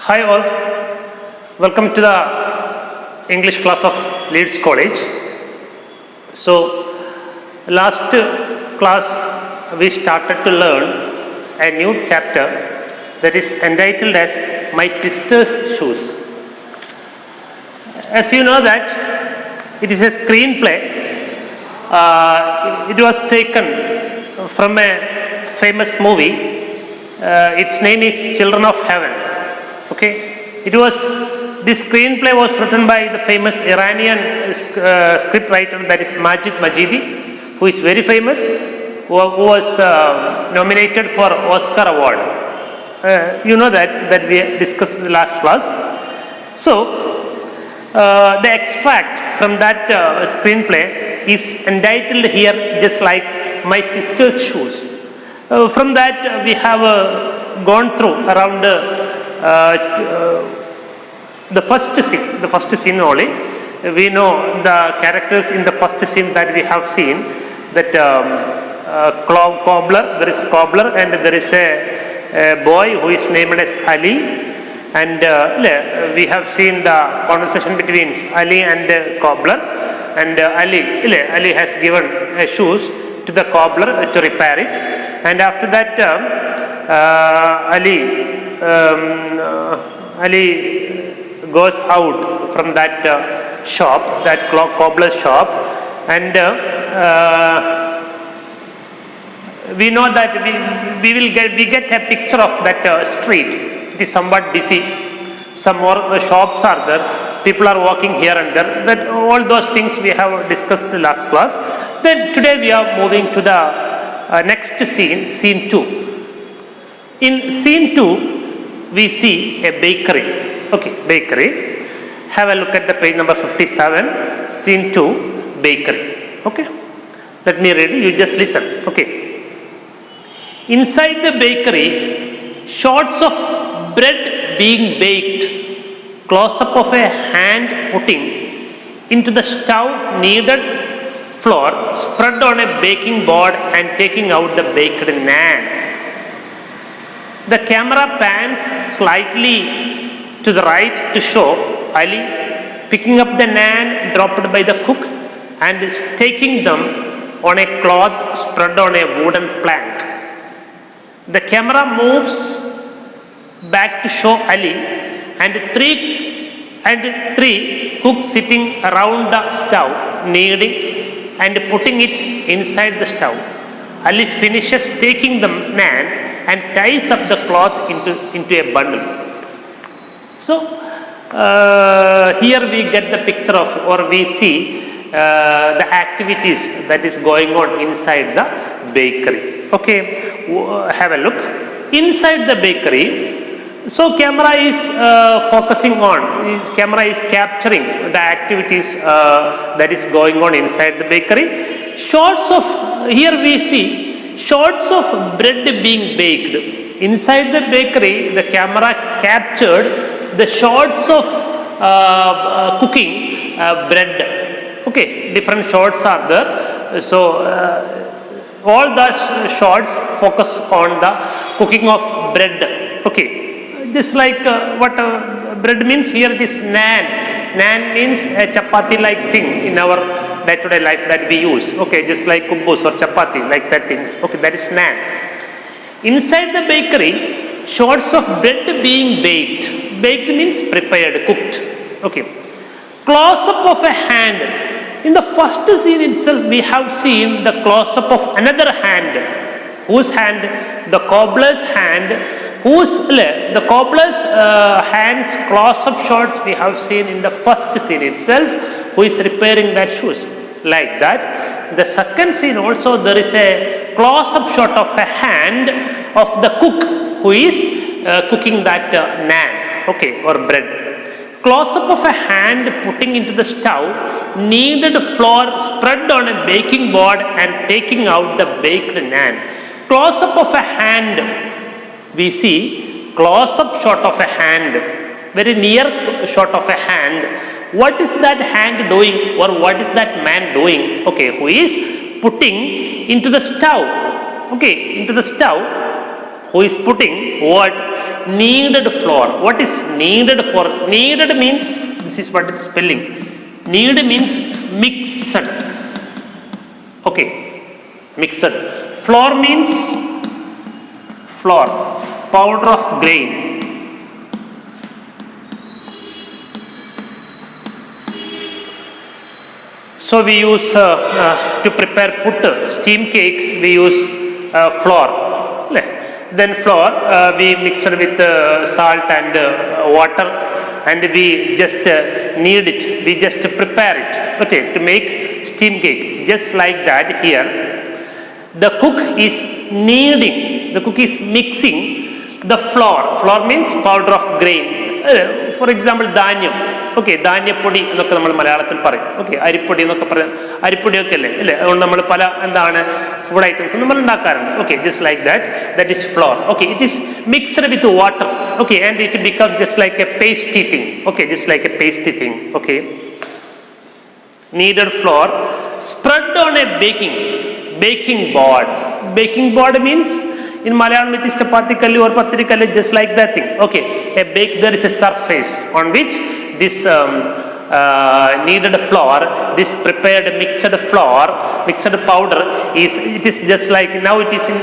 Hi all, welcome to the English class of Leeds College. So last class we started to learn a new chapter that is entitled as My Sister's Shoes. As you know that it is a screenplay. It was taken from a famous movie. Its name is Children of Heaven. Okay, this screenplay was written by the famous Iranian scriptwriter, that is Majid Majidi, who is very famous, who was nominated for Oscar award. You know that we discussed in the last class. So the extract from that screenplay is entitled here just like My Sister's Shoes. From that we have gone through around the first scene only. We know the characters in the first scene that we have seen, that cobbler, there is cobbler and there is a boy who is named as Ali, and we have seen the conversation between Ali and cobbler, and Ali has given shoes to the cobbler to repair it, and after that Ali goes out from that shop, that cobbler shop, and we know that we get a picture of that street. It is somewhat busy. Some more shops are there. People are walking here and there. That all those things we have discussed in the last class. Then today we are moving to the next scene, scene 2. In scene 2, we see a bakery. Okay, bakery. Have a look at the page number 57, scene 2, bakery. Okay, let me read it. You just listen. Okay. Inside the bakery, shots of bread being baked, close-up of a hand putting into the stove kneaded flour spread on a baking board and taking out the baked naan. The camera pans slightly to the right to show Ali picking up the naan dropped by the cook and taking them on a cloth spread on a wooden plank. The camera moves back to show Ali and three cooks sitting around the stove, kneading and putting it inside the stove. Ali finishes taking the naan and ties up the cloth into a bundle. So here we get the picture of, or we see the activities that is going on inside the bakery. Okay, have a look. Inside the bakery, so camera is focusing on, camera is capturing the activities that is going on inside the bakery. Shots of, here we see shots of bread being baked. Inside the bakery, the camera captured the shots of cooking bread. Okay, different shots are there. So all the shots focus on the cooking of bread. Okay, just like what bread means here, it is naan. Naan means a chapati like thing in our day-to-day life that we use. Okay, just like kubbus or chapati, like that things. Okay, that is naan. Inside the bakery, shots of bread being baked. Baked means prepared, cooked. Okay. Close-up of a hand. In the first scene itself, we have seen the close-up of another hand. Whose hand? The cobbler's hand. The cobbler's hands close-up shots we have seen in the first scene itself, who is repairing their shoes. Like that. The second scene also, there is a close-up shot of a hand of the cook who is cooking that naan, okay, or bread. Close-up of a hand putting into the stove kneaded flour spread on a baking board and taking out the baked naan. Close-up of a hand, we see close-up shot of a hand, very near shot of a hand. What is that hand doing, or what is that man doing? Okay, who is putting into the stove. Okay, into the stove. Who is putting what? kneaded flour. What is kneaded for? Kneaded means, this is what is spelling. Knead means mixed. Okay, mixed. Flour means flour, powder of grain. So we use to prepare puttu, steam cake, we use flour. Then flour we mix it with salt and water, and we just knead it, we just prepare it, okay, to make steam cake. Just like that here, the cook is kneading, the cook is mixing the flour. Flour means powder of grain. For example, dhanyam. Okay, ധാന്യപ്പൊടി എന്നൊക്കെ നമ്മൾ മലയാളത്തിൽ പറയും. Okay, അരിപ്പൊടി എന്നൊക്കെ പറയും. അരിപ്പൊടിയൊക്കെ അല്ലേ അല്ലേ, അതുകൊണ്ട് നമ്മൾ പല എന്താണ് ഫുഡ് ഐറ്റംസ് നമ്മൾ ഉണ്ടാക്കാറുണ്ട്. Okay, just like that, that is flour. Okay, it is mixed with water. Okay, and it become just like a pasty thing. Okay, just like a pasty thing. Okay, kneaded flour spread on a baking board. Baking board means in Malayalam it is chapati kalli or pathri kalli, just like that thing. Okay, there is a surface on which this kneaded flour, this prepared mixed flour, mixed powder it is just like, now it is in,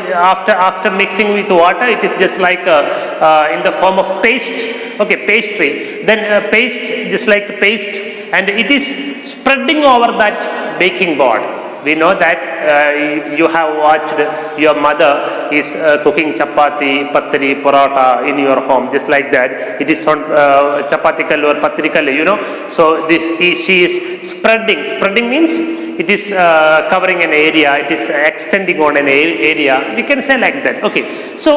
after mixing with water, it is just like in the form of paste. Okay, pastry. Then paste, just like paste, and it is spreading over that baking board. We know that you have watched your mother is cooking chapati, patri, parota in your home, just like that. It is on chapati kallu or patri kallu, you know. So she is spreading. Spreading means it is covering an area, it is extending on an area. We can say like that. Okay. So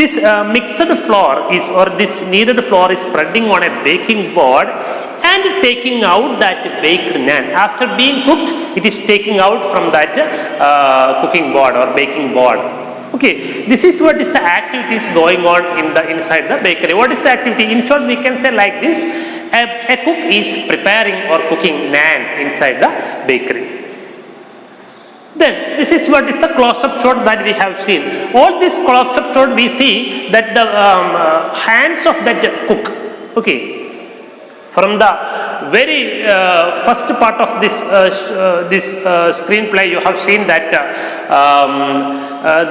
this mixed flour is, or this kneaded flour is spreading on a baking board and taking out that baked naan. After being cooked, it is taking out from that cooking board or baking board. Okay, this is what is the activities going on inside the bakery. What is the activity? In short, we can say like this: a cook is preparing or cooking naan inside the bakery. Then this is what is the close-up shot that we have seen. All this close-up shot, we see that the hands of that cook. Okay. From the very first part of this screenplay, you have seen that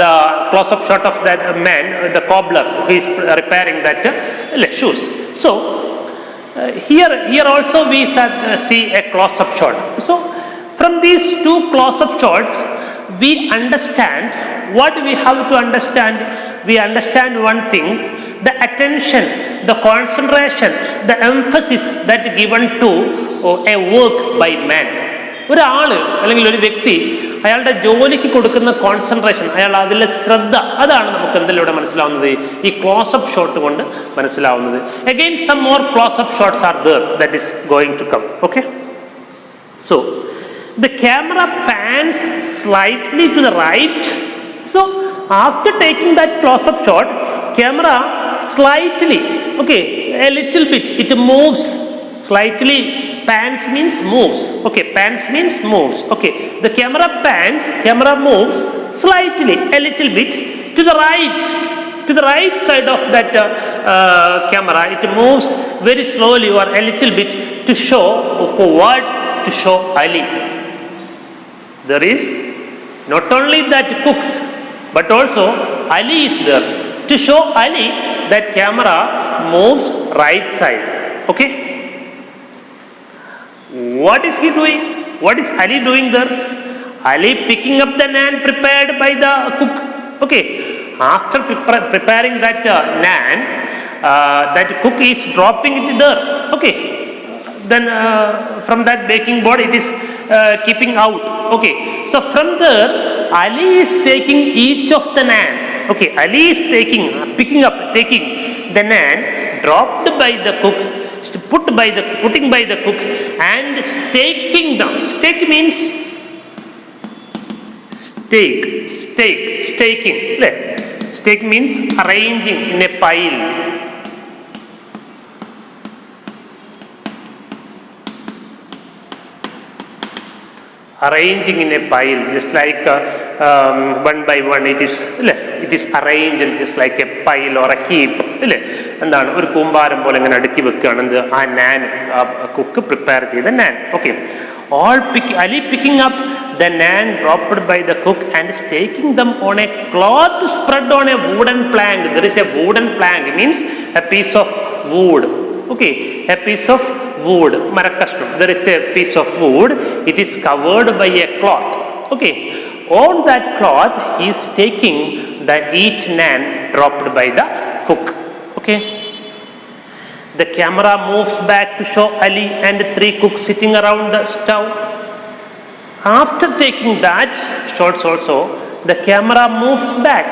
the close-up shot of that man, the cobbler, who is repairing that shoes. So here also we see a close-up shot. So from these two close-up shots, we understand what we have to understand. We understand one thing: the attention, the concentration, the emphasis that given to a work by man. ഒരാൾ അല്ലെങ്കിൽ ഒരു വ്യക്തി അയാളുടെ ജോലിക്ക് കൊടുക്കുന്ന concentration, അയാൾ അതിലെ ശ്രദ്ധ, അതാണ് നമുക്ക് എന്തിലൂടെ മനസ്സിലാവുന്നത്, ഈ ക്ലോസപ്പ് ഷോട്ട് കൊണ്ട് മനസ്സിലാവുന്നത്. Again some more close up shots are there that is going to come. Okay, so the camera pans slightly to the right. So after taking that close-up shot, camera slightly, okay, a little bit, it moves slightly. Pans means moves. Okay, pans means moves. Okay, the camera pans, camera moves slightly, a little bit to the right. To the right side of that camera, it moves very slowly or a little bit to show, for what? To show Ali. There is not only that cooks, but also Ali is there. To show Ali, that camera moves right side. Okay, what is he doing? What is Ali doing there? Ali picking up the naan prepared by the cook. Okay, after preparing that naan, that cook is dropping it there. Okay, then from that baking board it is keeping out. Okay, so from there Ali is taking each of the naan. Okay, Ali is taking the naan dropped by the cook, putting by the cook, and staking down. Stake means staking. Stake means arranging in a pile. Arranging in a pile, just like one by one, it is arranged just like a pile or a heap. എന്താണ് ഒരു കൂമ്പാരം പോലെ ഇങ്ങനെ അടുക്കി വെക്കുകയാണ് എന്ത് ആ നാൻ cook prepare ചെയ്ത naan. Okay, Ali picking up the naan dropped by the cook and staking them on a cloth spread on a wooden plank. There is a wooden plank, means a piece of wood. Okay, a piece of wood, marakashtam. There is a piece of wood. It is covered by a cloth. Okay, on that cloth he is taking the each naan dropped by the cook. Okay. The camera moves back to show Ali and 3 cooks sitting around the stove. After taking that shots also, the camera moves back.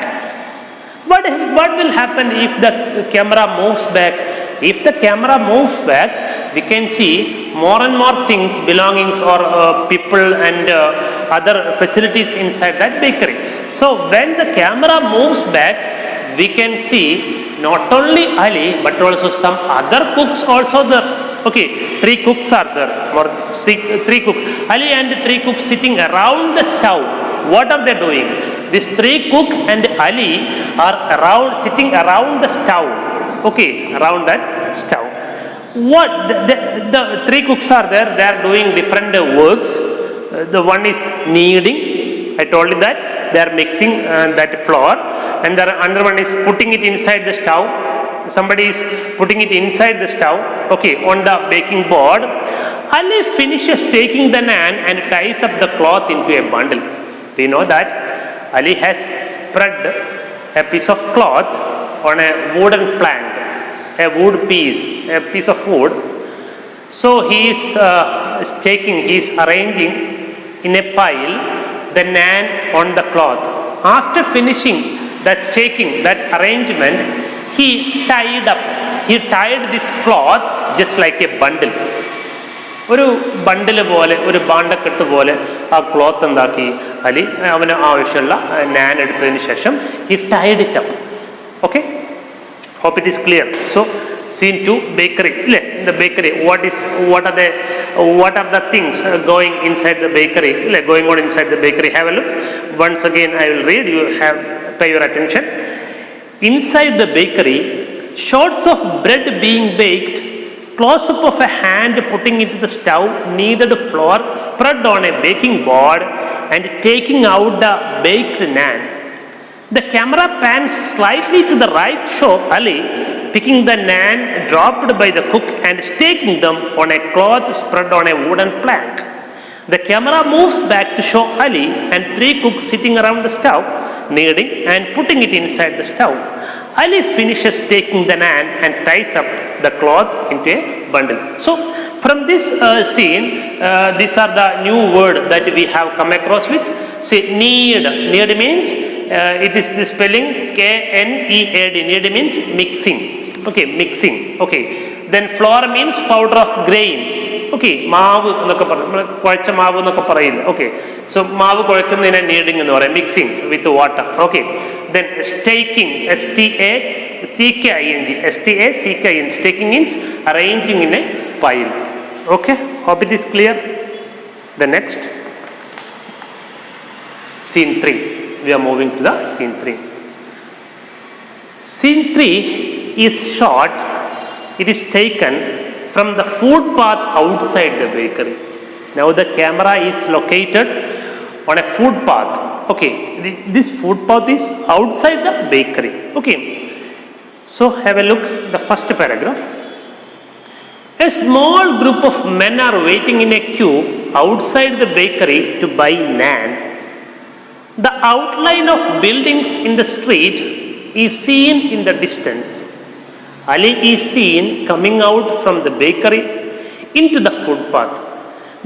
What will happen if the camera moves back? If the camera moves back, we can see more and more things, belongings or people and other facilities inside that bakery. So when the camera moves back, we can see not only Ali but also some other cooks also there. Okay, 3 cooks are there, or 3 cooks. Ali and 3 cooks sitting around the stove. What are they doing? These 3 cooks and Ali are sitting around the stove. Okay, around that stove. What the 3 cooks are there? They are doing different works. The one is kneading. I told you that they are mixing that flour, and the another one is putting it inside the stove. Somebody is putting it inside the stove, okay, on the baking board. Ali finishes taking the naan and ties up the cloth into a bundle. We know that Ali has spread a piece of cloth on a wooden plank, a wood piece, a piece of wood. So he is arranging in a pile the naan on the cloth. After finishing that arrangement, he tied this cloth just like a bundle. ഒരു ബണ്ടിൽ പോലെ, ഒരു ബാണ്ടക്കെട്ട് പോലെ ആ cloth എന്താക്കി അലി അവന് ആവശ്യമുള്ള നാൻ എടുത്തതിന് ശേഷം he tied it up. Okay, hope it is clear. So scene 2, bakery. In the bakery, what are the things going inside the bakery? Going on inside the bakery. Have a look. Once again, I will read. You have pay your attention. Inside the bakery, shots of bread being baked, close up of a hand putting into the stove, kneaded flour spread on a baking board, and taking out the baked naan. The camera pans slightly to the right, show Ali picking the naan dropped by the cook and staking them on a cloth spread on a wooden plank. The camera moves back to show Ali and 3 cooks sitting around the stove, kneading and putting it inside the stove. Ali finishes taking the naan and ties up the cloth into a bundle. So from this scene, these are the new word that we have come across with. See, knead. Knead means it is the spelling K-N-E-A-D. Knead means mixing. Okay, mixing. Okay. Then flour means powder of grain. Okay, മാവ് എന്നൊക്കെ പറഞ്ഞു, നമ്മൾ കുഴച്ച മാവ് എന്നൊക്കെ പറയില്ല. Okay, so മാവ് കുഴക്കുന്നതിനെ kneading എന്ന് പറയാം, mixing with water. Okay, then staking, S-T-A-C-K-I-N-G, S-T-A-C-K-I-N, staking means arranging in a pile. Okay, hope it is clear. The next, scene 3. We are moving to the scene 3. Scene 3 is short. It is taken from the footpath outside the bakery. Now the camera is located on a footpath. Okay, this footpath is outside the bakery. Okay, so have a look the first paragraph. A small group of men are waiting in a queue outside the bakery to buy naan. The outline of buildings in the street is seen in the distance. Ali is seen coming out from the bakery into the footpath,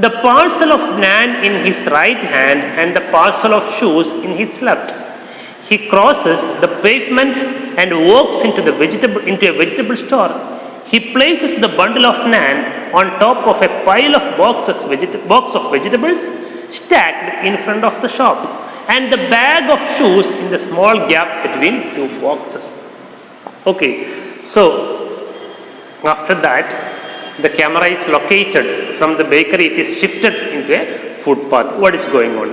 the parcel of naan in his right hand and the parcel of shoes in his left. He crosses the pavement and walks into a vegetable store. He places the bundle of naan on top of a pile of box of vegetables stacked in front of the shop, and the bag of shoes in the small gap between 2 boxes. Okay, so after that, the camera is located from the bakery. It is shifted into a footpath. What is going on?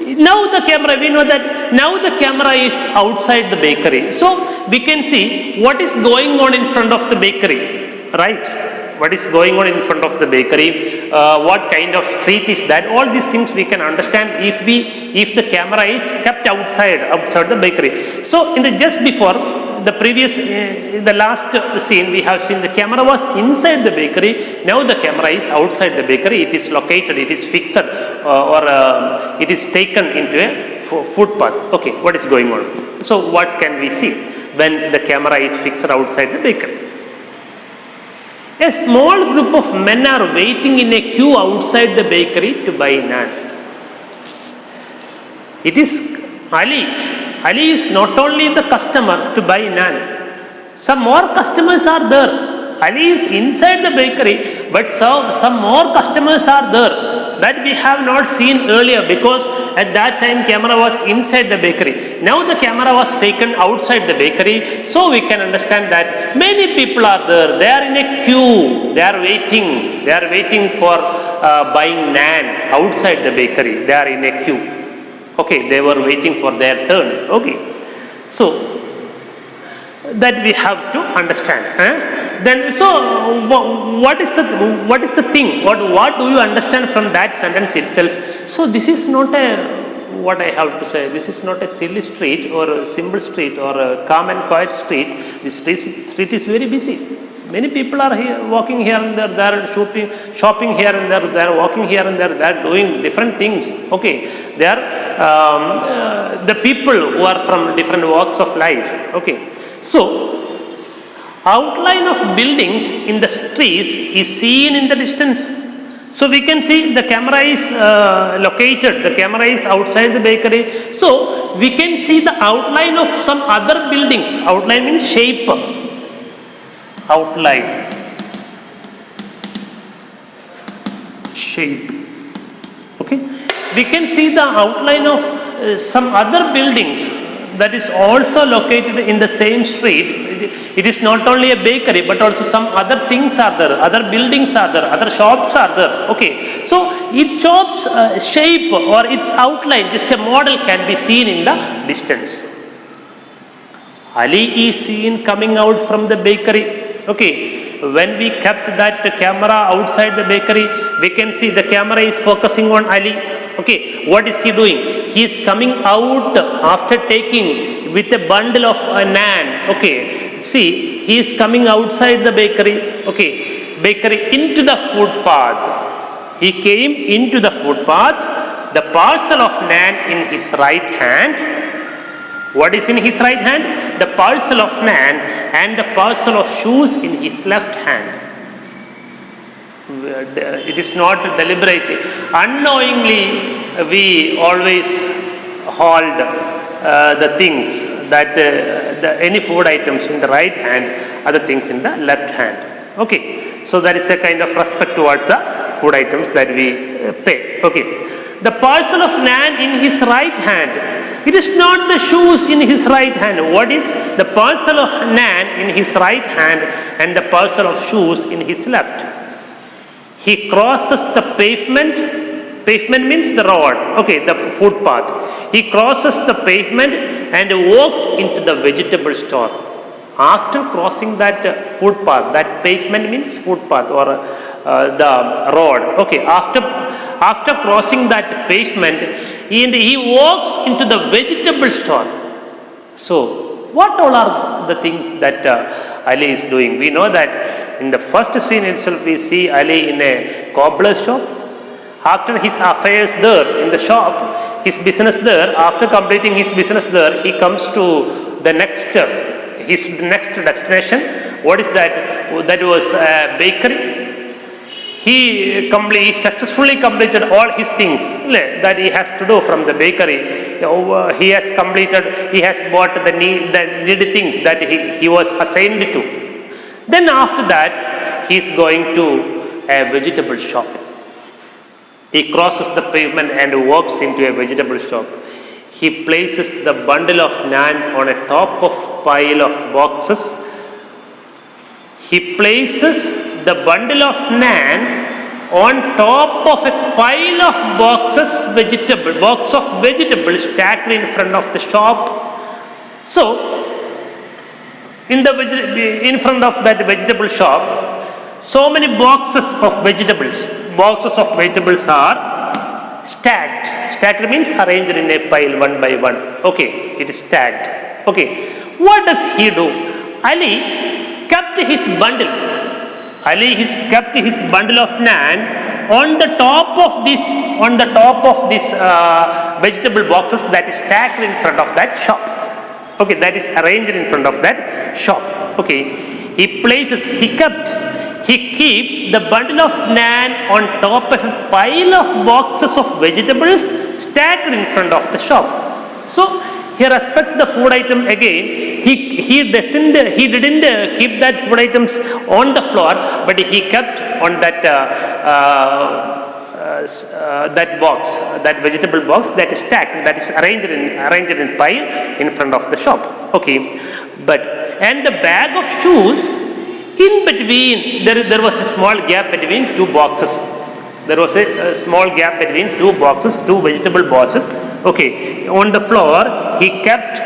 Now the camera, we know that now the camera is outside the bakery. So we can see what is going on in front of the bakery, right? What is going on in front of the bakery? What kind of street is that? All these things we can understand if the camera is kept outside the bakery. So in the just before the previous, the last scene we have seen the camera was inside the bakery. Now the camera is outside the bakery. It is located, it is fixed, or it is taken into a footpath. Okay, what is going on? So what can we see when the camera is fixed outside the bakery? A small group of men are waiting in a queue outside the bakery to buy naan. It is Ali. Ali is not only the customer to buy naan. Some more customers are there. Ali is inside the bakery, but some more customers are there that we have not seen earlier, because at that time camera was inside the bakery. Now the camera was taken outside the bakery, so we can understand that many people are there. They are in a queue. They are waiting. They are waiting for buying naan outside the bakery. They are in a queue. Okay, they were waiting for their turn. Okay, so that we have to understand. Then, so what is the thing? What do you understand from that sentence itself? So this is not a, what I have to say, this is not a silly street or a simple street or a calm and quiet street. This street is very busy. Many people are here, walking here and there. They are shopping here and there. They are walking here and there. They are doing different things. Okay, they are the people who are from different walks of life. Okay. So, outline of buildings in the streets is seen in the distance. So, we can see the camera is located, the camera is outside the bakery. So, we can see the outline of some other buildings. Outline means shape. Outline. Shape. Okay. We can see the outline of some other buildings that is also located in the same street. It is not only a bakery, but also some other things are there, other buildings are there, other shops are there. Okay, so its shop's shape or its outline, just a model, can be seen in the distance. Ali is seen coming out from the bakery. Okay, when we kept that camera outside the bakery, we can see the camera is focusing on Ali. Okay, what is he doing? He is coming out after taking with a bundle of naan. Okay, see, he is coming outside the bakery. Okay, bakery into the footpath. He came into the footpath, the parcel of naan in his right hand. What is in his right hand? The parcel of naan and the parcel of shoes in his left hand. It is not deliberately. Unknowingly, we always hold the things that any food items in the right hand, other things in the left hand. Okay, so that is a kind of respect towards the food items that we pay. Okay, the parcel of naan in his right hand. It is not the shoes in his right hand. What is the parcel of naan in his right hand and the parcel of shoes in his left? He crosses the pavement. Pavement means the road. Okay, the footpath. He crosses the pavement and walks into the vegetable store. After crossing that footpath, that pavement means footpath or the road. Okay, after crossing that pavement, he walks into the vegetable store. So, what all are the things that Ali is doing? We know that in the first scene itself, we see Ali in a cobbler's shop. After his affairs there in the shop, his business there, after completing his business there, he comes to the his next destination. What is that? That was a bakery. He successfully completed all his things that he has to do from the bakery. He has bought the needed things that he was assigned to. Then after that, he is going to a vegetable shop. He crosses the pavement and walks into a vegetable shop. He places the bundle of naan on a top of pile of boxes. He places the bundle of naan on top of a pile of box of vegetables stacked in front of the shop. So, in front of that vegetable shop, so many boxes of vegetables are stacked. Stacked means arranged in a pile one by one. Okay, it is stacked. Okay, what does he do? Ali kept his bundle of naan on the top of this vegetable boxes that is stacked in front of that shop. Okay, that is arranged in front of that shop. Okay, he keeps the bundle of naan on top of a pile of boxes of vegetables stacked in front of the shop. So he respects the food item again. He didn't keep that food items on the floor, but he kept on that vegetable box that is stacked, that is arranged in pile in front of the shop. Okay, and the bag of shoes, in between there was a small gap between two boxes. There was a small gap between two vegetable boxes. Okay, on the floor he kept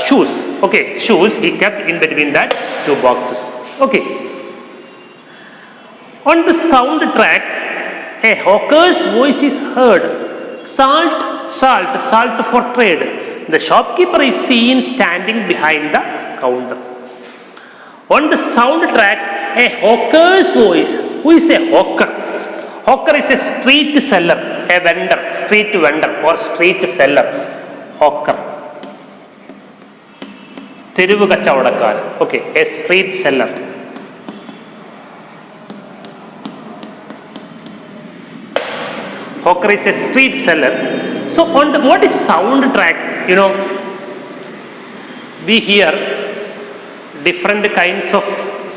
shoes. Okay, shoes he kept in between that two boxes. Okay. On the soundtrack, a hawker's voice is heard. Salt, salt, salt for trade. The shopkeeper is seen standing behind the counter. On the soundtrack, a hawker's voice. Who is a hawker? Hawker is a street seller, a vendor, street vendor or street seller. Hawker. തെരുവ് കച്ചവടക്കാരൻ. Okay, a street seller. Hawker is a street seller. So what is soundtrack? You know, we hear different kinds of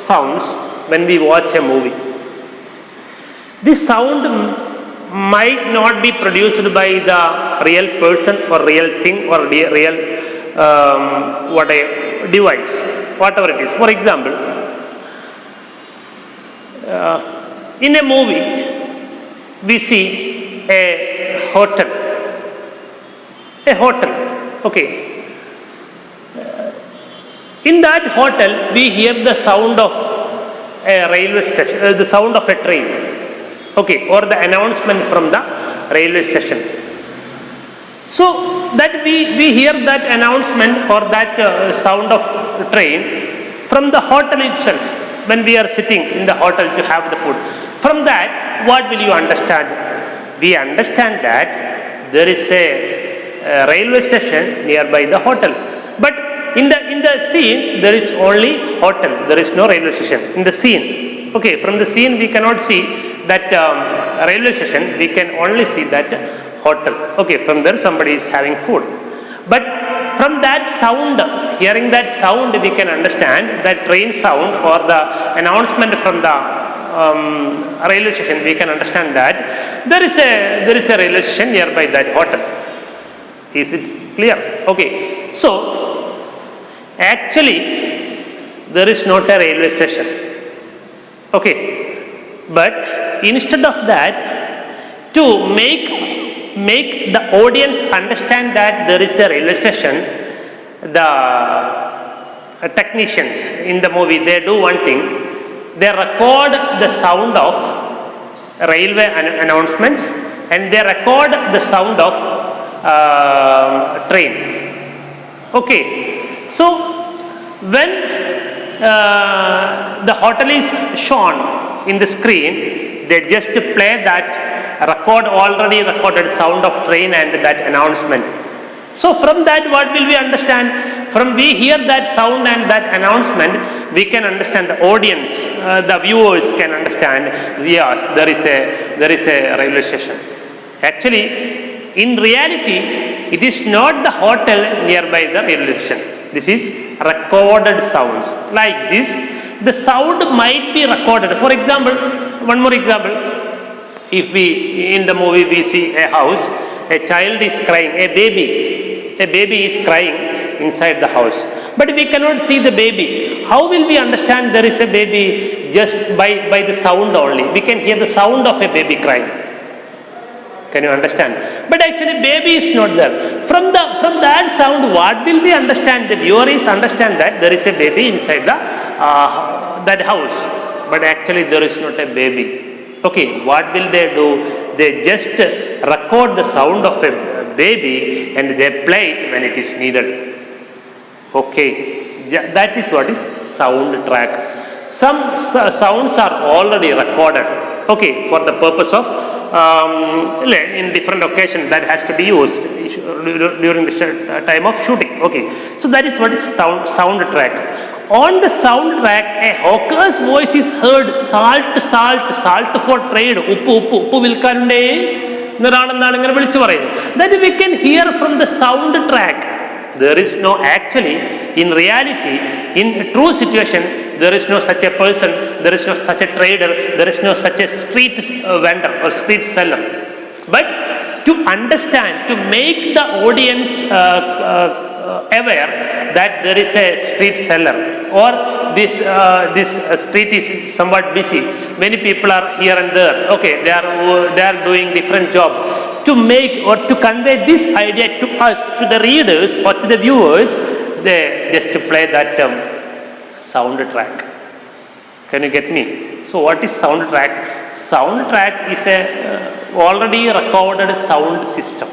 sounds when we watch a movie. This sound might not be produced by the real person or real thing or real device, whatever it is. For example, in a movie we see a hotel. Okay. In that hotel, we hear the sound of a railway station, the sound of a train. Okay, or the announcement from the railway station. So that we hear that announcement or that sound of the train from the hotel itself when we are sitting in the hotel to have the food. From that, what will you understand? We understand that there is a railway station nearby the hotel. But in the scene, there is only hotel. There is no railway station in the scene. Okay, from the scene we cannot see that railway station. We can only see that hotel. Okay, from there somebody is having food. But from that sound, hearing that sound, we can understand that train sound or the announcement from the railway station. We can understand that there is a railway station nearby that hotel. Is it clear? Okay. So actually there is not a railway station. Okay. But instead of that, to make the audience understand that there is a railway station, the technicians in the movie, they do one thing. They record the sound of railway announcement and they record the sound of train. Okay. So when the hotel is shown in the screen, they just play that already recorded sound of train and that announcement. So from that, what will we understand? From we hear that sound and that announcement, we can understand, the audience, the viewers can understand, yes, there is a railway station. Actually, in reality, it is not the hotel nearby the railway station. This is recorded sounds. Like this, the sound might be recorded. For example, one more example. If in the movie we see a house, a child is crying, a baby is crying inside the house. but we cannot see the baby. How will we understand there is a baby? Just by the sound only. We can hear the sound of a baby crying. Can you understand? But actually baby is not there. From that sound, what will we understand? The viewer is understand that there is a baby inside the that house. But actually there is not a baby. Okay, what will they do? They just record the sound of a baby and they play it when it is needed. Okay, that is what is sound track. Some sounds are already recorded. Okay, for the purpose of in different occasions that has to be used during the time of shooting. Okay, so that is what is sound track. On the sound track, a hawker's voice is heard. Salt, salt, salt for trade. Uppu vilkande. That we can hear from the sound track. There is no actually, in reality, in a true situation, there is no such a person, there is no such a trader, there is no such a street vendor or street seller. But to understand, to make the audience aware that there is a street seller or this street is somewhat busy. Many people are here and there. Okay, they are doing different job. To make or to convey this idea to us, to the readers or to the viewers, they just to play that sound track. Can you get me? So what is sound track? Sound track is a already recorded sound system.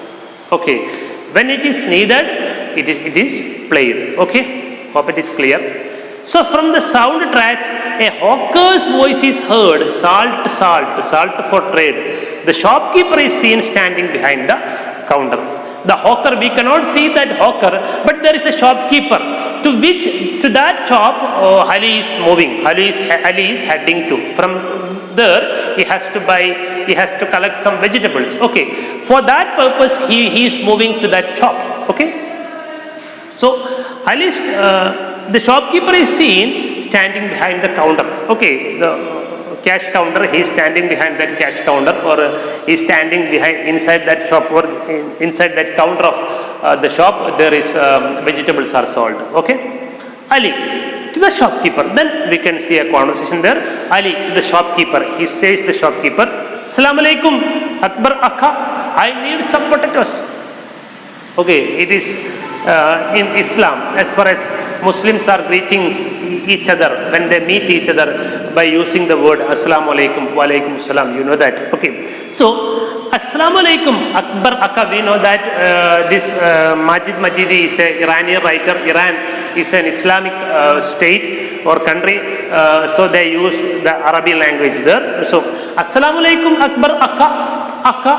Okay. When it is needed, it is played. Okay, hope it is clear. So from the sound track, a hawker's voice is heard. Salt, salt, salt for trade. The shopkeeper is seen standing behind the counter. The hawker, we cannot see that hawker, but there is a shopkeeper to that shop Ali is moving. Ali is heading to. From there, he has to collect some vegetables. Okay, for that purpose, he is moving to that shop. Okay, so the shopkeeper is seen standing behind the counter. Okay, the cash counter, he is standing behind that cash counter, or he is standing inside that shop, or inside that counter of the shop. There is vegetables are sold. Okay, Ali to the shopkeeper. Then we can see a conversation there. Ali to the shopkeeper. He says the shopkeeper, "Assalamu alaikum, Akbar Akka. I need some potatoes." Okay, it is in Islam, as far as Muslims are greeting each other when they meet each other by using the word Assalamu alaikum, wa alaikum salam. You know that. Okay, so Assalamu alaikum, Akbar Akka. We know that this Majid Majidi is an Iranian writer. Iran is an Islamic state or country, so they use the Arabic language there. So Assalamu alaikum, Akbar Akka. Akka,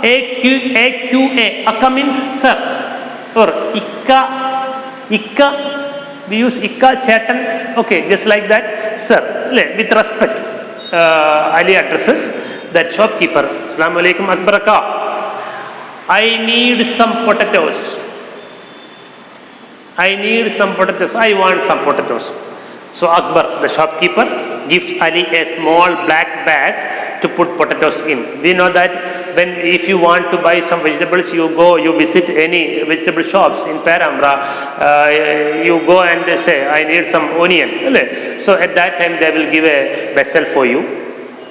A-Q-A. Akka means sir. Or Ikka, we use Ikka, Chatan. Okay, just like that, sir. With respect, Ali addresses that shopkeeper. Assalamu alaikum, Akbar Akka. I need some potatoes. I want some potatoes. So Akbar, the shopkeeper, gives Ali a small black bag to put potatoes in. We know that if you want to buy some vegetables, you visit any vegetable shops in Perambra, you go and say, I need some onion. So at that time they will give a vessel for you.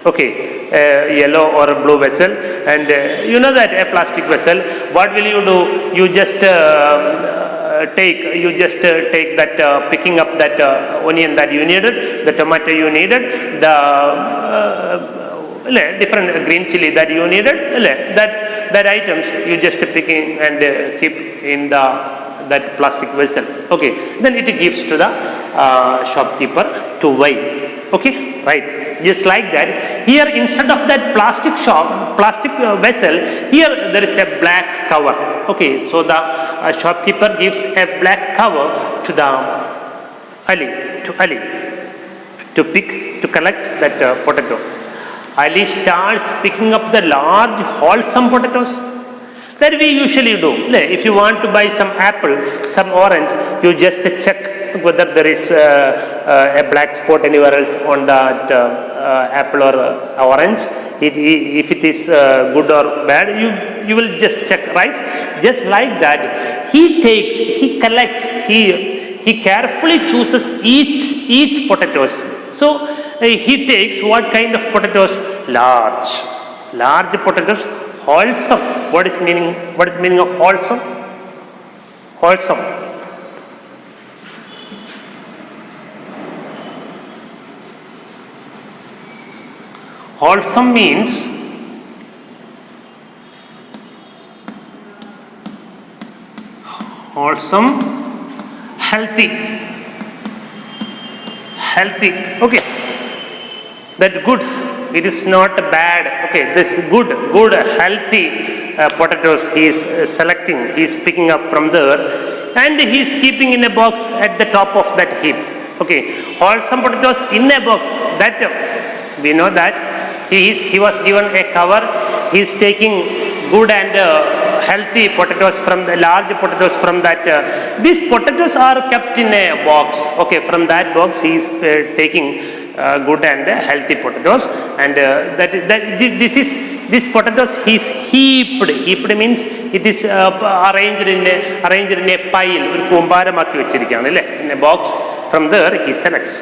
Okay, a yellow or a blue vessel, and you know that a plastic vessel. What will you do? You just take that, picking up that onion that you needed, the tomato you needed, the different green chili that you needed, that items you just picking and keep in that plastic vessel. Okay, then it gives to the shopkeeper to weigh. Okay, right, just like that. Here, instead of that plastic vessel, here there is a black cover. Okay, so the shopkeeper gives a black cover to Ali to collect that potato. Ali starts picking up the large wholesome potatoes that we usually do. If you want to buy some apple, some orange, you just check whether there is a black spot anywhere else on that apple or orange. If it is good or bad, you will just check, right? Just like that, he collects, he carefully chooses each potatoes. So he takes what kind of potatoes? Large potatoes, wholesome. What is meaning of wholesome? Wholesome. Wholesome means wholesome, healthy. Okay, that good. It is not bad. Okay, this good, healthy potatoes he is selecting. He is picking up from there, and he is keeping in a box at the top of that heap. Okay, wholesome potatoes in a box. That we know that he was given a cover. He is taking good and healthy potatoes from the large potatoes from that. These potatoes are kept in a box. Okay, from that box he is taking good and healthy potatoes, and this potatoes he is heaped. Heaped means it is arranged in a pile. ഒരു കൂമ്പാരമാക്കി വെച്ചിരിക്കുകയാണ് അല്ലേ, in a box. From there he selects.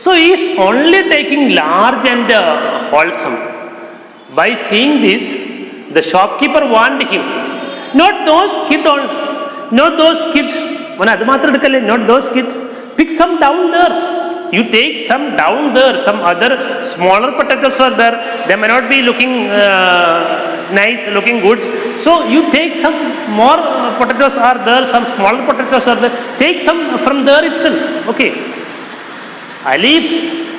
So he is only taking large and wholesome. By seeing this, the shopkeeper warned him, not those kid, not those kid, pick some down there. You take some down there. Some other smaller potatoes are there. They may not be looking nice, looking good. So you take some more potatoes are there. Some smaller potatoes are there. Take some from there itself. Okay. Ali,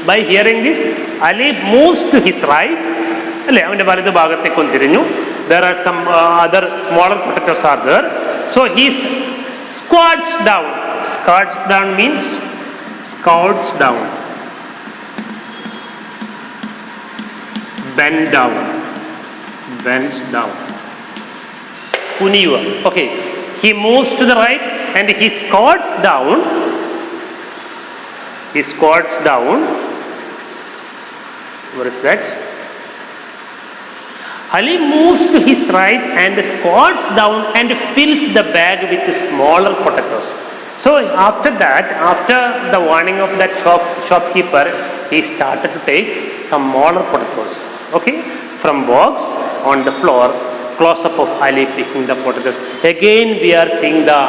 by hearing this, Ali moves to his right. There are some other smaller potatoes are there. So he squats down. Squats down means squats down. Bend down. Bends down. Kuniyuva. Okay. He moves to the right and he squats down. He squats down. What is that? Ali moves to his right and squats down and fills the bag with smaller potatoes. So after that, after the warning of that shopkeeper, he started to take some smaller potatoes. Okay, from box on the floor, close up of Ali picking the potatoes. Again, we are seeing the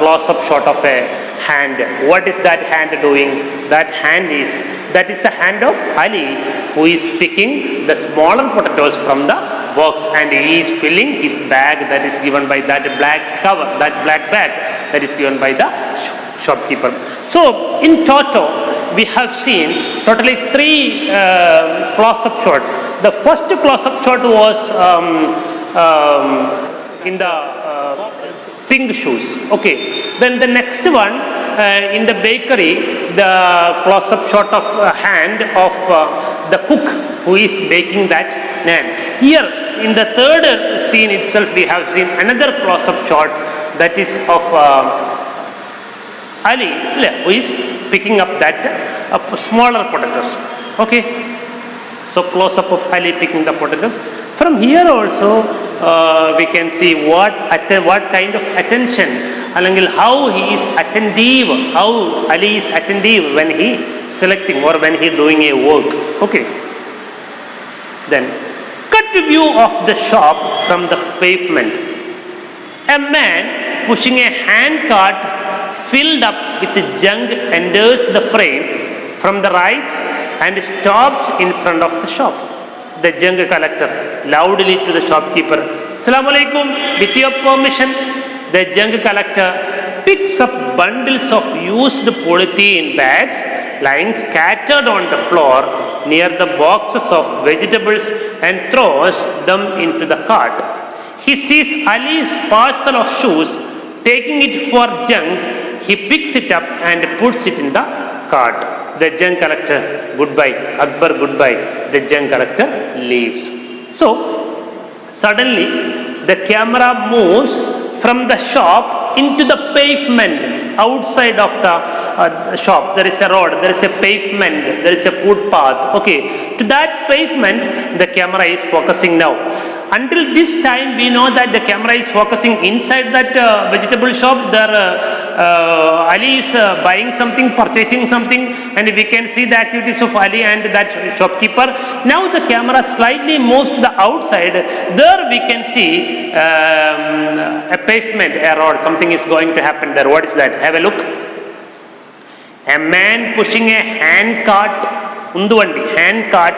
close up shot of a hand. What is that hand doing? That is the hand of Ali, who is picking the smaller potatoes from the box, and he is filling his bag that is given by that black cover, that black bag that is given by the shopkeeper. So in toto we have seen totally 3 close-up shots. The first close-up shot was in the pink shoes. Okay, then the next one in the bakery, the close-up shot of hand of the cook who is baking that naan. Here in the third scene itself we have seen another close-up shot that is of Ali, who is picking up that smaller potatoes. Okay, so close-up of Ali picking the potatoes. From here also we can see what kind of attention, how he is attentive, how Ali is attentive when he selecting or when he doing a work. Okay, then cut view of the shop from the pavement. A man pushing a hand cart filled up with junk enters the frame from the right and stops in front of the shop. The junk collector loudly to the shopkeeper, "Assalamu alaikum, with your permission." The junk collector picks up bundles of used polythene bags lying scattered on the floor near the boxes of vegetables and throws them into the cart. He sees Ali's parcel of shoes. Taking it for junk, he picks it up and puts it in the cart. The junk collector, "Goodbye, Akbar, goodbye." The junk collector leaves. So suddenly the camera moves from the shop into the pavement outside of the shop. There is a road, there is a pavement, there is a footpath. Okay, to that pavement the camera is focusing now. Until this time, we know that the camera is focusing inside that vegetable shop. There, Ali is buying something, purchasing something, and we can see the activities of Ali and that shopkeeper. Now the camera slightly moves to the outside. There we can see a pavement, a road. Something is going to happen there. What is that? Have a look. A man pushing a hand cart, unduvandi, hand cart,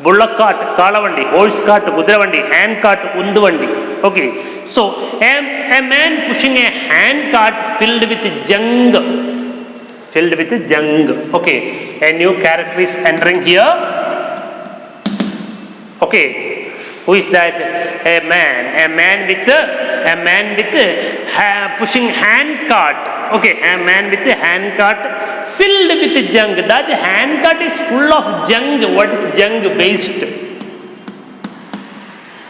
bullock cart, kalavandi, horse cart, kudravandi, hand cart, unduvandi. Okay, so a man pushing a hand cart filled with jung. Okay, a new character is entering here. Okay, who is that? A man with pushing hand cart. Okay, a man with a hand cart filled with junk. That hand cart is full of junk. What is junk? Waste.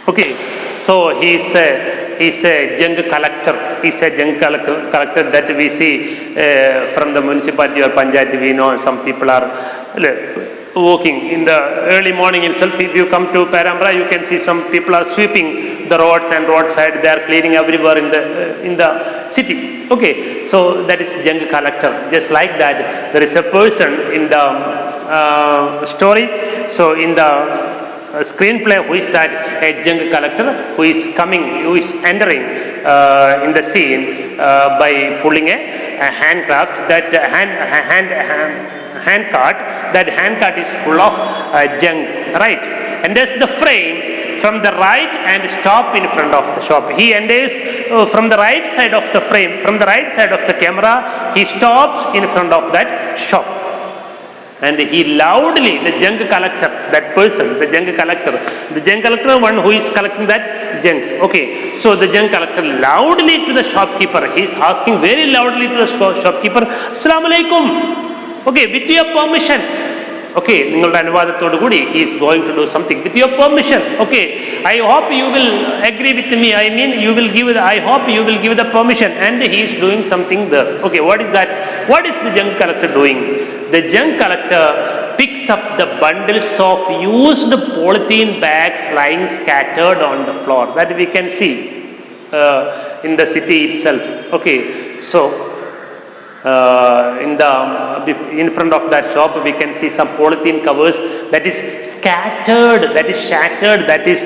Okay, so he is a junk collector. He is a junk collector that we see from the municipality or panchayat. We know some people are walking in the early morning itself. If you come to Perambra, you can see some people are sweeping the roads and roadside. They are cleaning everywhere in the city. Okay, so that is junk collector. Just like that, there is a person in the story. So in the screenplay, who is that? A junk collector who is entering in the scene by pulling a handcraft. That hand cart. That hand cart is full of junk, right? And there's the frame from the right and stop in front of the shop. He enters from the right side of the frame, from the right side of the camera. He stops in front of that shop, and he loudly, the junk collector, that person, the junk collector, one who is collecting that junks. Okay, so the junk collector loudly to the shopkeeper. He is asking very loudly to the shopkeeper, "Assalamu alaikum." Okay, with your permission. Okay, നിങ്ങളുടെ അനുവാദത്തോടു കൂടി he is going to do something with your permission. Okay, I hope you will agree with me. I hope you will give the permission. And he is doing something there. Okay, what is that? What is the junk collector doing? The junk collector picks up the bundles of used polythene bags lying scattered on the floor. That we can see in the city itself. Okay, so in front of that shop we can see some polythene covers that is scattered, that is shattered, that is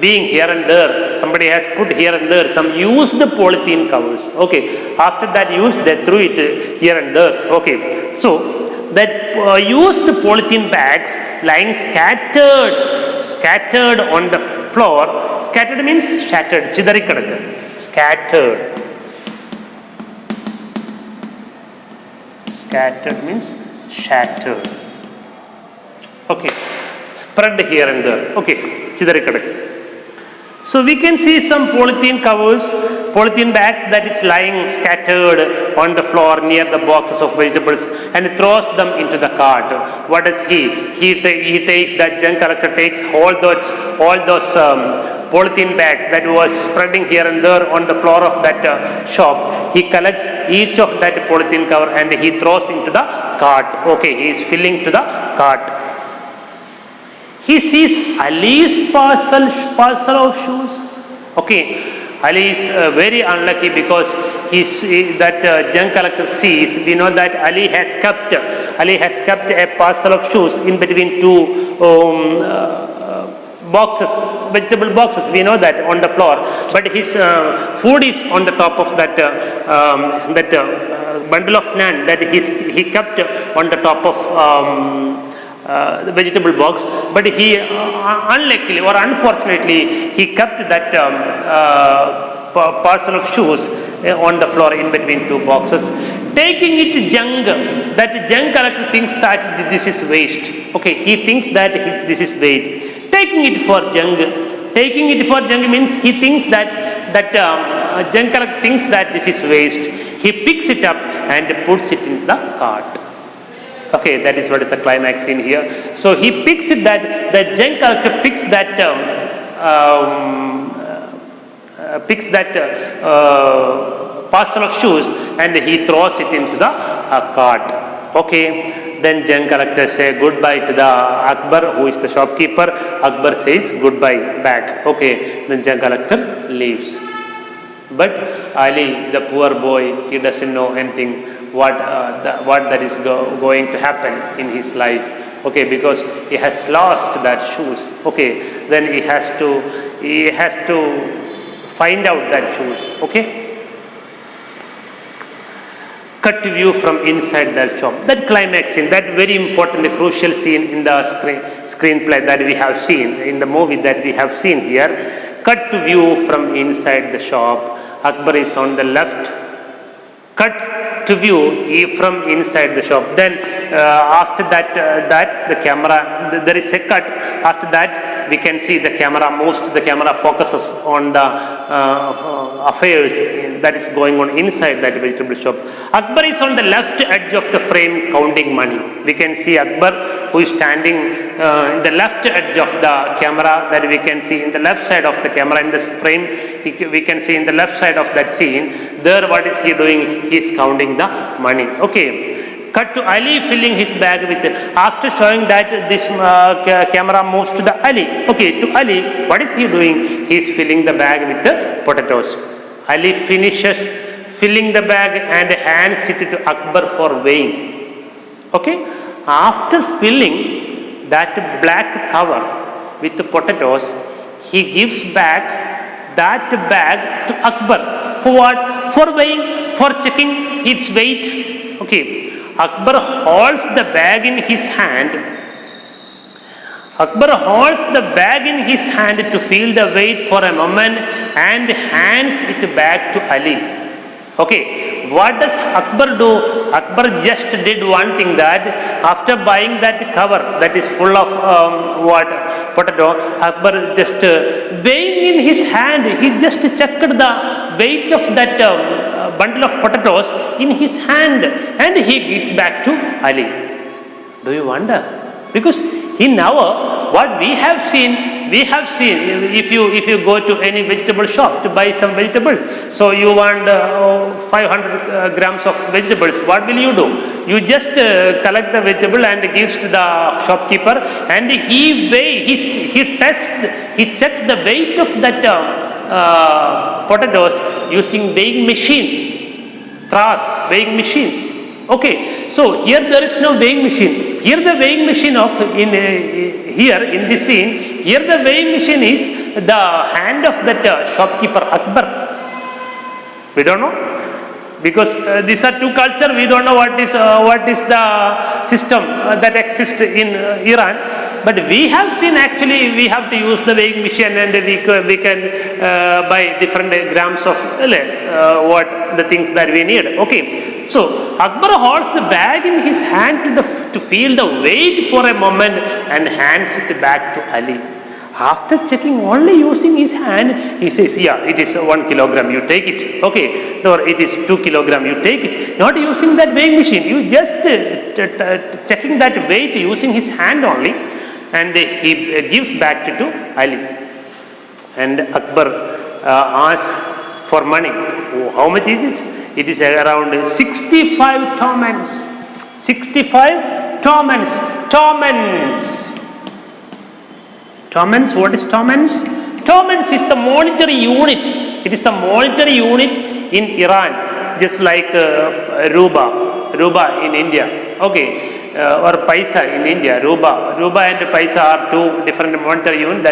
being here and there. Somebody has put here and there some used polythene covers. Okay, after that use they threw it here and there. Okay, so that used polythene bags lying scattered on the floor. Scattered means shattered, chidarikadakku. Scattered means shattered. Okay, spread here and there. Okay, chidarikadakku. So we can see some polythene covers, polythene bags that is lying scattered on the floor near the boxes of vegetables, and throws them into the cart. What does he takes, that junk collector takes all those polythene bags that was spreading here and there on the floor of that shop. He collects each of that polythene cover and he throws into the cart. Okay, he is filling to the cart. He sees Ali's parcel of shoes. Okay, Ali is very unlucky because that junk collector sees. We know that Ali has kept a parcel of shoes in between two boxes, vegetable boxes. We know that on the floor, but his food is on the top of that bundle of naan that he kept on the top of the vegetable box. But he unluckily or unfortunately he kept that parcel of shoes on the floor in between two boxes. Taking it junk, that junk collector thinks that this is waste. Okay, he thinks that this is waste. Taking it for junk means he thinks that junk collector thinks that this is waste. He picks it up and puts it in the cart. Okay, that is what is the climax in here. So he picks it, that the junk collector picks that parcel of shoes and he throws it into the cart. Okay, Then young collector say goodbye to the Akbar, who is the shopkeeper. Akbar says goodbye back. Okay, then young collector leaves. But Ali, the poor boy, he doesn't know anything what that is going to happen in his life. Okay, because he has lost that shoes. Okay, then he has to find out that shoes. Okay. Cut view from inside that shop. That climax scene, that very important, crucial scene in the screenplay that we have seen, in the movie that we have seen here. Cut to view from inside the shop. Akbar is on the left. Cut to view from inside the shop. Then after that the camera, there is a cut. After that we can see the camera moves, the camera focuses on the affairs that is going on inside that vegetable shop. Akbar is on the left edge of the frame counting money. We can see Akbar, who is standing in the left edge of the camera, that we can see in the left side of the camera in this frame. We can see in the left side of that scene. There, what is he doing? He is counting the money. Okay. Cut to Ali filling his bag with, after showing that this camera moves to the Ali. Okay, to Ali, what is he doing? He is filling the bag with the potatoes. Ali finishes filling the bag and hands it to Akbar for weighing. Okay, after filling that black cover with the potatoes, he gives back that bag to Akbar. For what? For weighing, for checking its weight. Okay. Akbar holds the bag in his hand. Akbar holds the bag in his hand to feel the weight for a moment and hands it back to Ali. Okay, what does Akbar do? Akbar just did one thing, that after buying that cover that is full of potato, Akbar just weighing in his hand, he just checked the weight of that bundle of potatoes in his hand and he gives back to Ali. Do you wonder? Because in our, what we have seen, if you go to any vegetable shop to buy some vegetables, so you want 500 grams of vegetables, what will you do? You just collect the vegetable and gives to the shopkeeper, and he checks the weight of that potatoes using weighing machine, weighing machine. Okay, so here there is no weighing machine. Here the weighing machine here in this scene, here the weighing machine is the hand of that shopkeeper Akbar. We don't know, because these are two cultures. We don't know what is the system that exists in Iran. But we have seen, actually we have to use the weighing machine and we can buy different grams of what the things that we need. Okay, so Akbar holds the bag in his hand to feel the weight for a moment and hands it back to Ali. After checking, only using his hand, he says, yeah, it is 1 kilogram, you take it. Okay, or it is 2 kilogram, you take it. Not using that weighing machine, you just checking that weight using his hand only. And he gives back to Ali. And Akbar asks for money. Oh, how much is it? It is around 65 tomans. 65 tomans. Tomans, what is tomans? Tomans is the monetary unit. It is the monetary unit in Iran, just like Ruba in India. Okay. Or paisa in India. Ruba and paisa are two different monetary units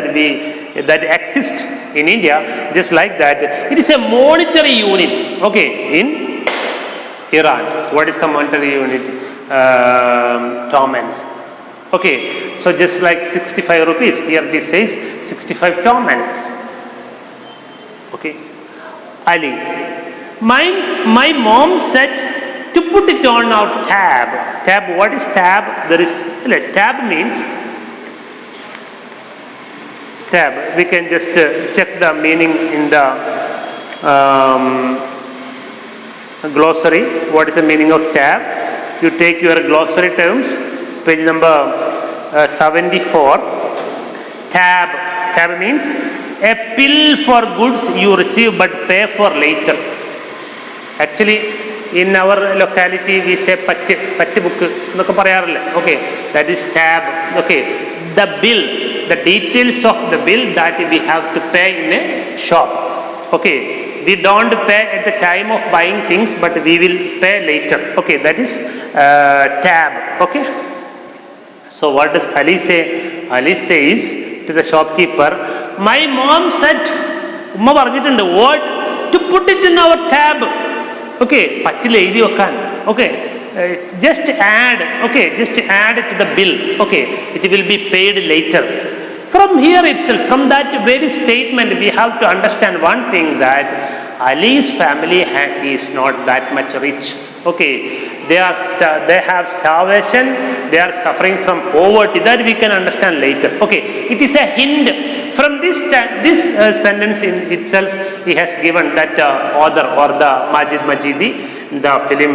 that exist in India. Just like that, it is a monetary unit. Okay, in Iran, what is the monetary unit? Tomans. Okay, so just like 65 rupees, here this says 65 tomans. Okay, Ali, my mom said to put it on our tab. Tab, what is tab? There is, tab means, tab, we can just check the meaning in the glossary. What is the meaning of tab? You take your glossary terms, page number 74. Tab means a bill for goods you receive but pay for later. Actually, in our locality we say പറ്റ് book എന്നൊക്കെ പറയാറില്ലേ. Okay, that is tab. Okay, the bill, the details of the bill that we have to pay in a shop. Okay, we don't pay at the time of buying things, but we will pay later. Okay, that is tab. Okay, so what does Ali say? Ali says to the shopkeeper, my mom said, ഉമ്മ പറഞ്ഞിട്ടുണ്ട്, what to put it in our tab. Okay, പറ്റിൽ എഴുതി വെക്കാൻ. Okay, just add. Okay, just add to the bill. Okay, it will be paid later. From here itself, from that very statement, we have to understand one thing, that Ali's family is not that much rich. Okay, they have starvation, they are suffering from poverty. That we can understand later. Okay, it is a hint from this sentence in itself. He has given that author or the Majid Majidi, the film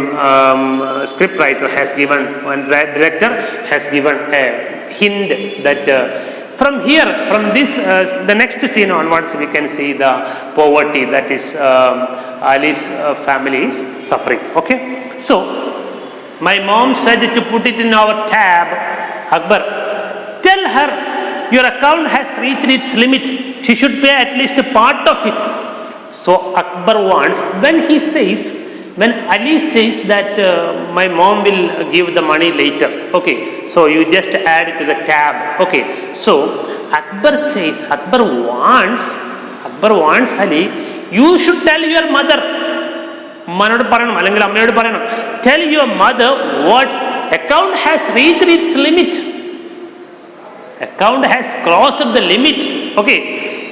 script writer has given, and director has given a hint that from here, from this, the next scene onwards, we can see the poverty that is Ali's family is suffering. Okay, so my mom said to put it in our tab. Akbar, tell her your account has reached its limit. She should pay at least a part of it. So Akbar wants, when Ali says that my mom will give the money later. Okay, so you just add to the tab. Okay, so Akbar wants Ali, you should tell your mother. Tell your mother what account has reached its limit. Account has crossed the limit. Okay,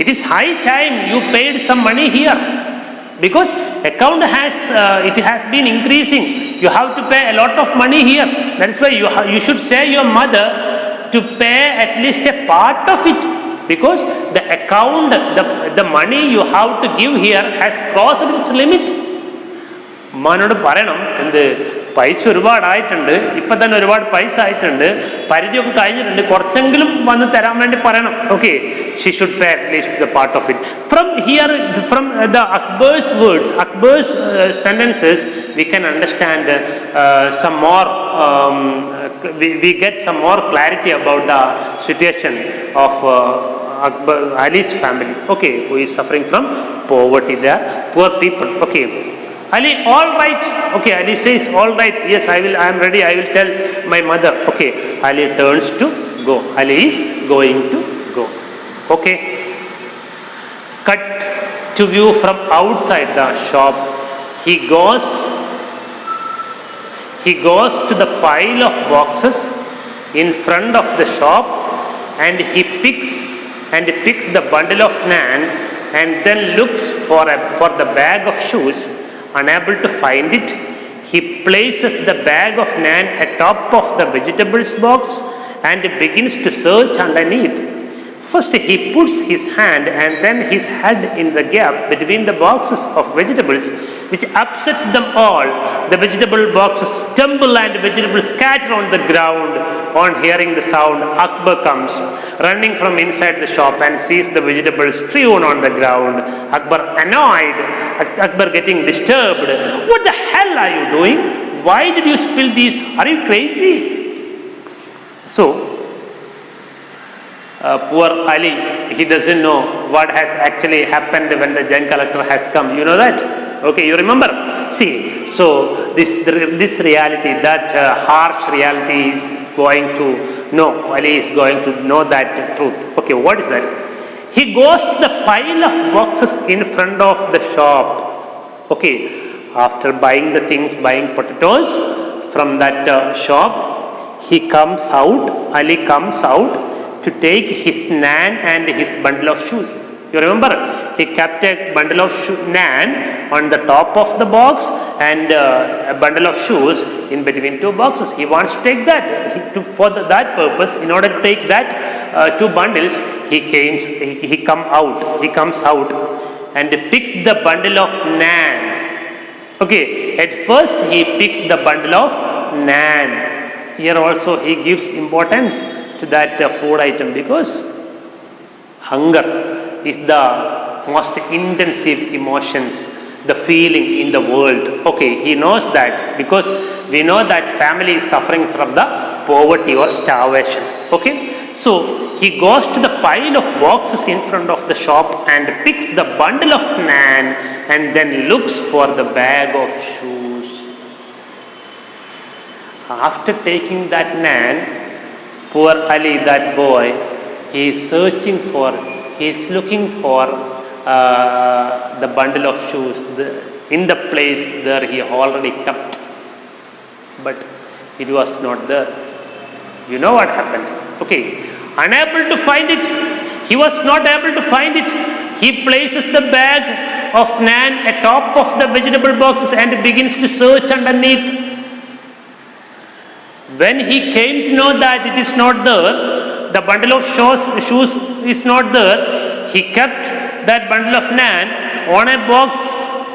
it is high time you paid some money here, because account has been increasing. You have to pay a lot of money here. That is why you should say your mother to pay at least a part of it, because the account, the money you have to give here has crossed its limit. ഉമ്മാനോട് പറയണം, എന്ത്, പൈസ ഒരുപാടായിട്ടുണ്ട്, ഇപ്പം തന്നെ ഒരുപാട് പൈസ ആയിട്ടുണ്ട്, പരിധിയൊക്കെ കഴിഞ്ഞിട്ടുണ്ട്, കുറച്ചെങ്കിലും വന്ന് തരാൻ വേണ്ടി പറയണം. Okay, she should pay at least the part of it. From here, from the Akbar's words, Akbar's sentences, we can understand some more, we get some more clarity about the situation of Ali's family. Okay, who is suffering from poverty. They are poor people. Okay, Ali, all right. Okay, Ali says, all right, yes, I am ready, I will tell my mother. Okay, Ali turns to go. Ali is going to go. Okay, cut to view from outside the shop. He goes to the pile of boxes in front of the shop, and he picks the bundle of naan, and then looks for the bag of shoes. Unable to find it, he places the bag of naan atop of the vegetables box and begins to search underneath. First he puts his hand and then his head in the gap between the boxes of vegetables, which upsets them all. The vegetable boxes tumble and vegetables scatter on the ground. On hearing the sound, Akbar comes running from inside the shop and sees the vegetables strewn on the ground. Akbar annoyed, Akbar getting disturbed. What the hell are you doing? Why did you spill these? Are you crazy? So poor Ali, he doesn't know what has actually happened when the Jan collector has come. You know that? Okay, you remember? See, so this reality, that harsh reality is going to know. Ali is going to know that truth. Okay, what is that? He goes to the pile of boxes in front of the shop. Okay, after buying the things, buying potatoes from that shop, he comes out, Ali comes out to take his naan and his bundle of shoes. You remember, he kept a bundle of naan on the top of the box and a bundle of shoes in between two boxes. He wants to take that. For that purpose, in order to take that two bundles, he comes out and picks the bundle of naan. Okay, at first he picks the bundle of naan. Here also he gives importance to that food item, because hunger is the most intensive emotions the feeling in the world. Okay, he knows that because we know that family is suffering from the poverty or starvation. Okay, so he goes to the pile of boxes in front of the shop and picks the bundle of naan and then looks for the bag of shoes. After taking that naan, poor Ali, that boy, he is looking for the bundle of shoes in the place there he already kept, but it was not there. You know what happened? Okay, unable to find it, he was not able to find it. He places the bag of naan atop of the vegetable boxes and begins to search underneath. When he came to know that it is not there, the bundle of shoes is not there, he kept that bundle of naan on a box,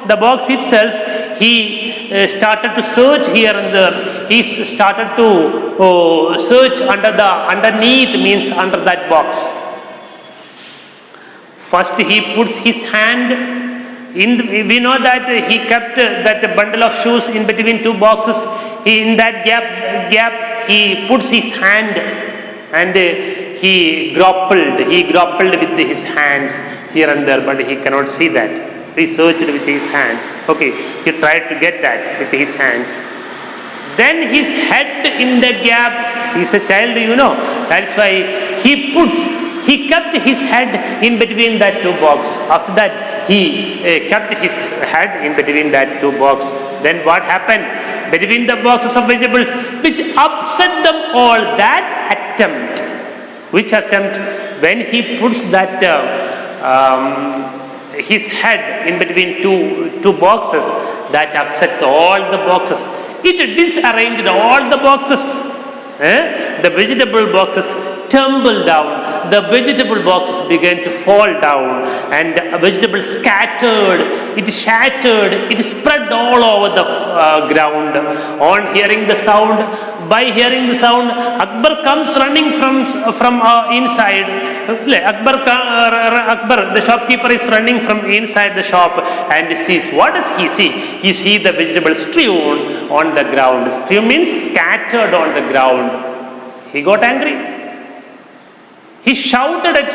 the box itself. He started to search here and there. He started to search underneath, means under that box. First he puts his hand in, we know that he kept that bundle of shoes in between two boxes. In that gap he puts his hand and he grappled with his hands here and there, but he cannot see that. He searched with his hands. Okay, he tried to get that with his hands. Then his head in the gap. He's a child, you know. That's why he kept his head in between that two boxes. After that, he kept his head in between that two boxes. Then what happened? Between the boxes of vegetables, which upset them all. That attempt. Which attempt? When he puts that his head in between two boxes, that upset all the boxes. It disarranged all the boxes. The vegetable boxes tumbled down. The vegetable boxes began to fall down, and vegetables scattered. It shattered. It spread all over the ground. On hearing the sound, Akbar comes running from inside. Akbar, the shopkeeper, is running from inside the shop and sees. What does he see? He sees the vegetables strewn on the ground. Strewn means scattered on the ground. He got angry. He shouted at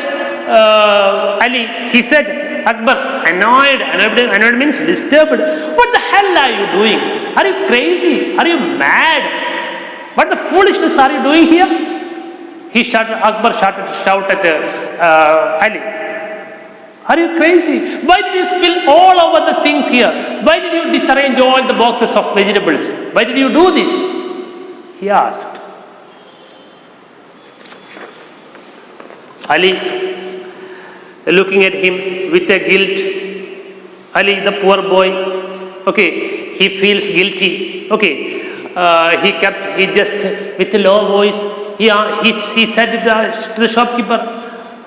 Ali. He said, Akbar, annoyed means disturbed. What the hell are you doing? Are you crazy? Are you mad? What the foolishness are you doing here? Akbar started to shout at Ali. Are you crazy? Why did you spill all over the things here? Why did you disarrange all the boxes of vegetables? Why did you do this? He asked. Ali, looking at him with a guilt. Ali, the poor boy, okay, he feels guilty. Okay, he just, with a low voice, he said to the shopkeeper,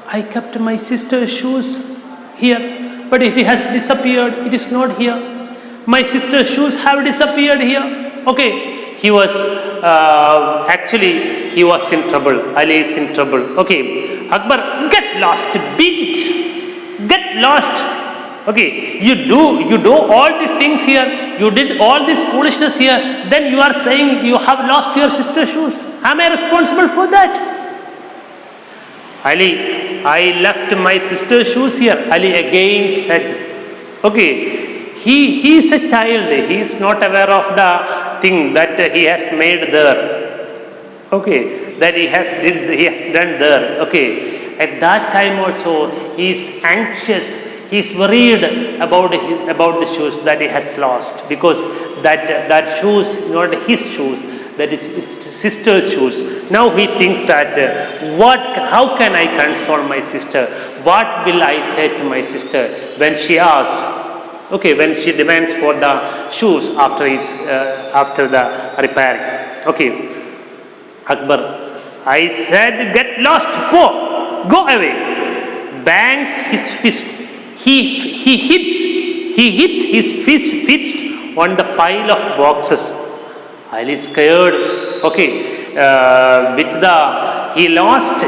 I kept my sister's shoes here, but it has disappeared. It is not here. My sister's shoes have disappeared here. Okay, he was in trouble. Ali is in trouble. Okay, Akbar, get lost, beat it, get lost. Okay, you do all these things here, you did all this foolishness here, then you are saying you have lost your sister's shoes. Am I responsible for that? Ali, I left my sister's shoes here. Ali again said, okay, he is a child, he is not aware of the thing that he has made there. Okay, that he has done there. Okay, at that time also he is anxious. He is worried about the shoes that he has lost, because that shoes not his shoes, that is his sister's shoes. Now he thinks that how can I console my sister? What will I say to my sister when she asks? Okay, when she demands for the shoes after the repairing. Okay. Akbar, I said, get lost, go away. Bangs his fist. He hits his fists on the pile of boxes. Ali is scared. Okay, he lost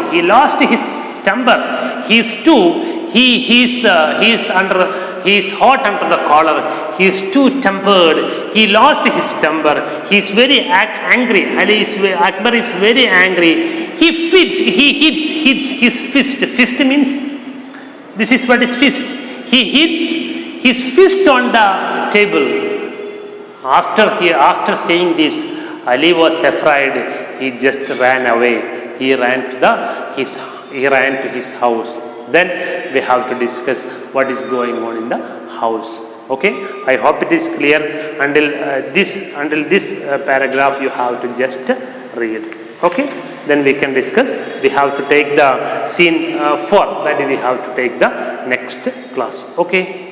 his temper. He is under he is hot under the collar, he is too tempered, he lost his temper, he is very angry, Akbar is very angry, he hits his fist. Fist means, this is what is fist. He hits his fist on the table. After saying this, Ali was afraid. He just ran away. He ran to his house. Then we have to discuss what is going on in the house. Okay, I hope it is clear. Until this paragraph you have to just read. Okay, then we can discuss. We have to take the scene 4, that we have to take the next class. Okay.